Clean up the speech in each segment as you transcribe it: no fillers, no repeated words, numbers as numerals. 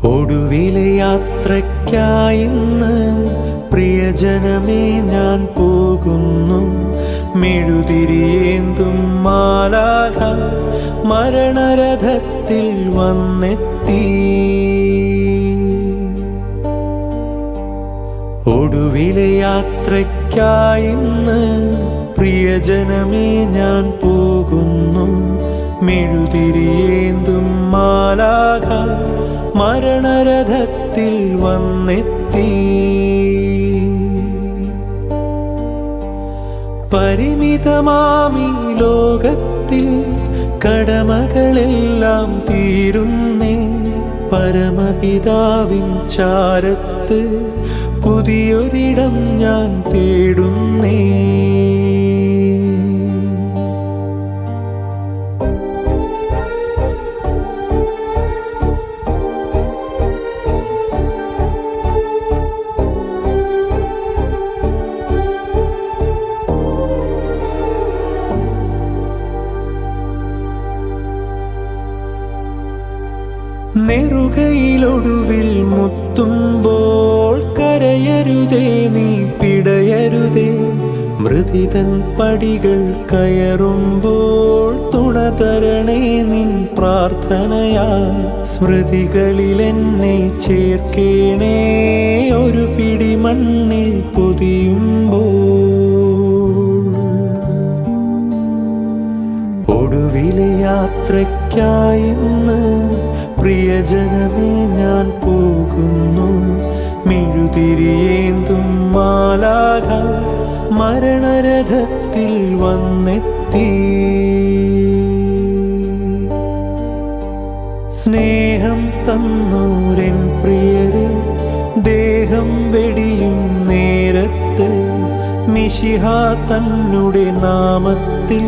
ഒടുവിലെ യാത്രയ്ക്കായിന്ന് പ്രിയജനമേ ഞാൻ പോകുന്നു. മെഴുതിരിയേന്തും മാലാഖ മരണരഥത്തിൽ വന്നെത്തി. ഒടുവിലെ യാത്രയ്ക്കായിന്ന് പ്രിയജനമേ ഞാൻ പോകുന്നു. മെഴുതിരിയേന്തും മാലാഖ മരണരഥത്തിൽ വന്നെത്തി. പരിമിതമാമീ ലോകത്തിൽ കടമകളെല്ലാം തീരുന്നേ. പരമപിതാവിൻ ചാരത്ത് പുതിയൊരിടം ഞാൻ തേടുന്നേ. നെറുകയിലൊടുവിൽ മുത്തുമ്പോൾ കരയരുതേ, നീ പിടയരുതേ. മൃതിതൻ പടികൾ കയറുമ്പോൾ തുണ തരണേ നിൻ പ്രാർത്ഥനയാ. സ്മൃതികളിലെന്നെ ചേർക്കേണേ ഒരു പിടി മണ്ണിൽ പൊതിയുമ്പോൾ. ഒടുവിലെ യാത്രയ്ക്കായിന്ന് പ്രിയജനമേ ഞാൻ പോകുന്നു. മെഴുതിരിയേന്തും മാലാഖ മരണരഥത്തിൽ വന്നെത്തി. സ്നേഹം തന്നോരൻ പ്രിയരെ ദേഹം വെടിയും നേരത്ത് മിശിഹാ തന്നുടെ നാമത്തിൽ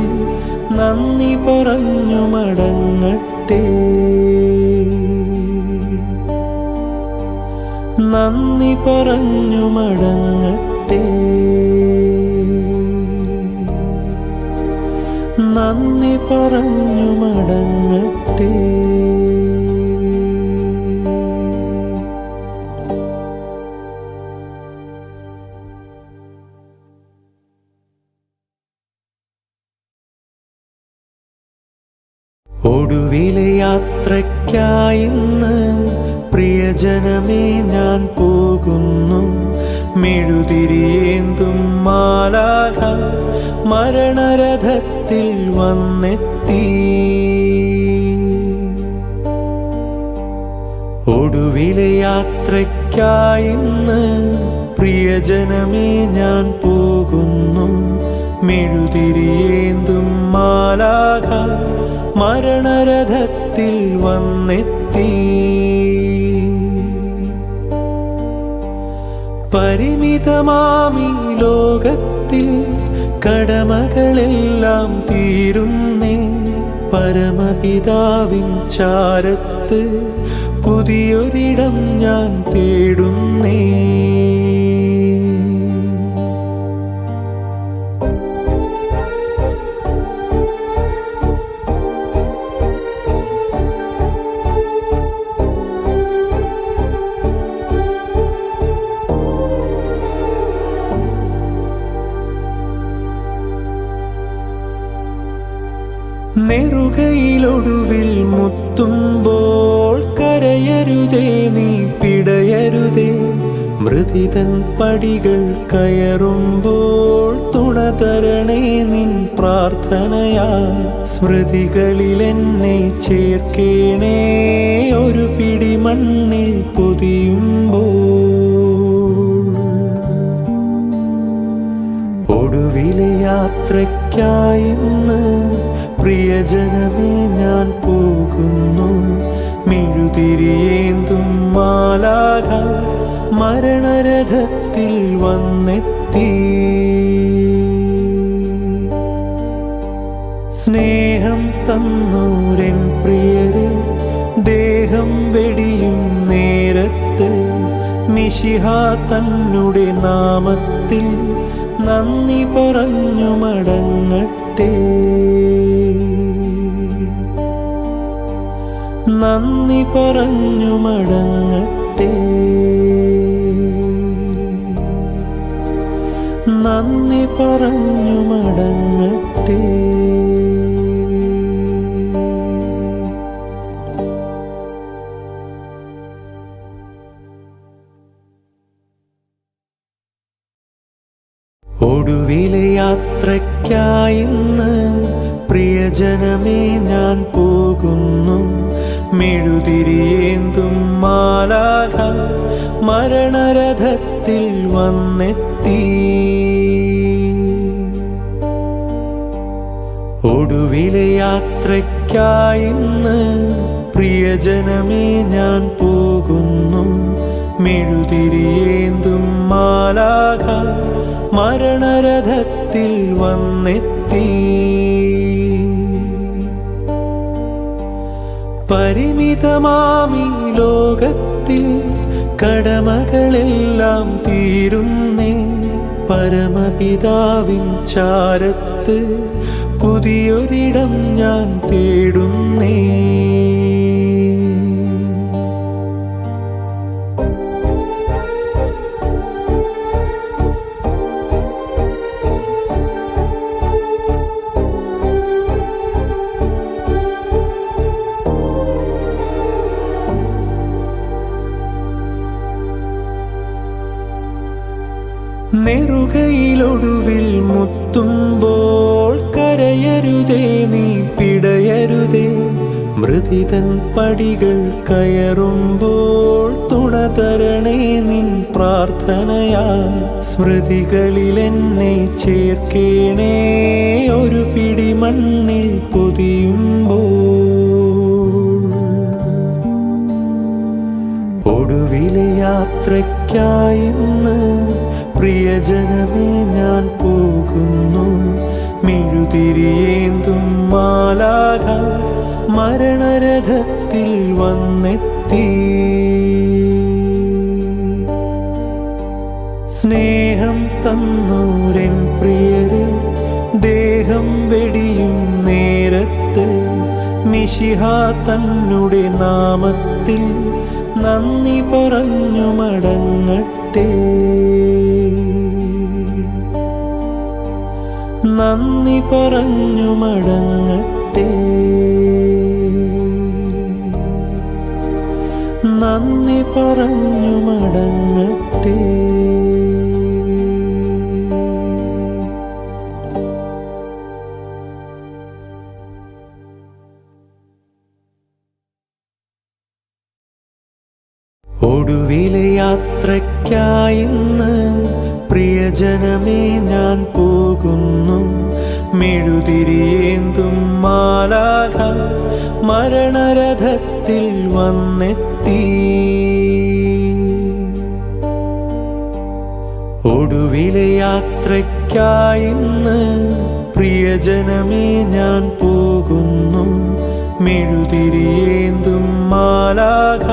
നന്ദി പറഞ്ഞു മടങ്ങട്ടെ. നന്ദി പറഞ്ഞു മടങ്ങട്ടെ. നന്ദി പറഞ്ഞു മടങ്ങട്ടെ. ഒടുവിലെ യാത്രയ്ക്കായിന്ന് പ്രിയജനമേ ഞാൻ പോകുന്നു. മെഴുതിരിയേന്തും മാലാഖ മരണരഥത്തിൽ വന്നെത്തി. ഒടുവിലെ യാത്രയ്ക്കായിന്ന് പ്രിയജനമേ ഞാൻ പോകുന്നു. മെഴുതിരിയേന്തും മാലാഖ മരണരഥത്തിൽ വന്നെത്തി. പരിമിതമാമീ ലോകത്തിൽ കടമകളെല്ലാം തീരുന്നേ. പരമപിതാവിൻ ചാരത്ത് പുതിയൊരിടം ഞാൻ തേടുന്നേ. നെറുകയിലൊടുവിൽ മുത്തുമ്പോൾ കരയരുതേ, നീ പിടയരുതേ. മൃതിതൻ പടികൾ കയറുമ്പോൾ തുണ തരണേ നിൻ പ്രാർത്ഥനയാ. സ്മൃതികളിലെന്നെ ചേർക്കേണേ ഒരു പിടി മണ്ണിൽ പൊതിയുമ്പോൾ. ഒടുവിലെ യാത്രയ്ക്കായിന്ന് പ്രിയജനമേ ഞാൻ പോകുന്നു. മെഴുതിരിയേന്തും മാലാഖ മരണരഥത്തിൽ വന്നെത്തി. സ്നേഹം തന്നോരൻ പ്രിയരെ ദേഹം വെടിയും നേരത്ത് മിശിഹാ തന്നുടെ നാമത്തിൽ നന്ദി പറഞ്ഞു മടങ്ങട്ടെ. നന്ദി പറഞ്ഞു മടങ്ങട്ടെ, നന്ദി പറഞ്ഞു മടങ്ങട്ടെ. ഒടുവിലെ യാത്രയ്ക്കായിന്ന് പ്രിയജനമേ ഞാൻ പോകുന്നു. മെഴുതിരിയേന്തും മാലാഖ മരണരഥത്തിൽ വന്നെത്തി. ഒടുവിലെ യാത്രയ്ക്കായിന്ന് പ്രിയജനമേ ഞാൻ പോകുന്നു. മെഴുതിരിയേന്തും മാലാഖ മരണരഥത്തിൽ വന്നെത്തി. പരിമിതമാമി ലോകത്തിൽ കടമകളെല്ലാം തീരുന്നേ. പരമപിതാവിൻ ചാരത്ത് പുതിയൊരിടം ഞാൻ തേടുന്നേ. നെറുകയിലൊടുവിൽ മുത്തുമ്പോൾ കരയരുതേ, നീ പിടയരുതേ. മൃതിതൻ പടികൾ കയറുമ്പോൾ തുണ തരണേ നിൻ പ്രാർത്ഥനയാ. സ്മൃതികളിലെന്നെ ചേർക്കേണേ, ഒരു പിടി മണ്ണിൽ പൊതിയുമ്പോൾ. ഒടുവിലെ യാത്രയ്ക്കായിന്ന് പ്രിയജനമേ ഞാൻ പോകുന്നു. മെഴുതിരിയേന്തും മാലാഖ മരണരഥത്തിൽ വന്നെത്തി. സ്നേഹം തന്നോരെൻ പ്രിയരെ, ദേഹം വെടിയും നേരത്ത് മിശിഹാ തന്നുടെ നാമത്തിൽ നന്ദി പറഞ്ഞു മടങ്ങട്ടെ, നന്ദി പറഞ്ഞു മടങ്ങട്ടെ, നന്ദി പറഞ്ഞു മടങ്ങട്ടെ. ഒടുവിലെ യാത്രയ്ക്കായിന്ന് പ്രിയജനമേ ഞാൻ പോകുന്നു. മെഴുതിരിയേന്തും മാലാഖ മരണരഥത്തിൽ വന്നെത്തി. ഒടുവിലെ യാത്രയ്ക്കായിന്ന് പ്രിയജനമേ ഞാൻ പോകുന്നു. മെഴുതിരിയേന്തും മാലാഖ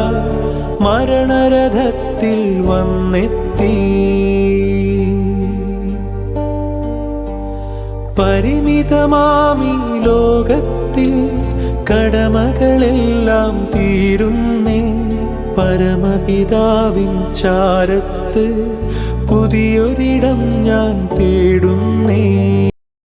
മരണരഥത്തിൽ വന്നെത്തി. പരിമിതമാമി ലോകത്തിൽ കടമകളെല്ലാം തീരുന്നേ. പരമപിതാവിൻ ചാരത്ത് പുതിയൊരിടം ഞാൻ തേടുന്നേ.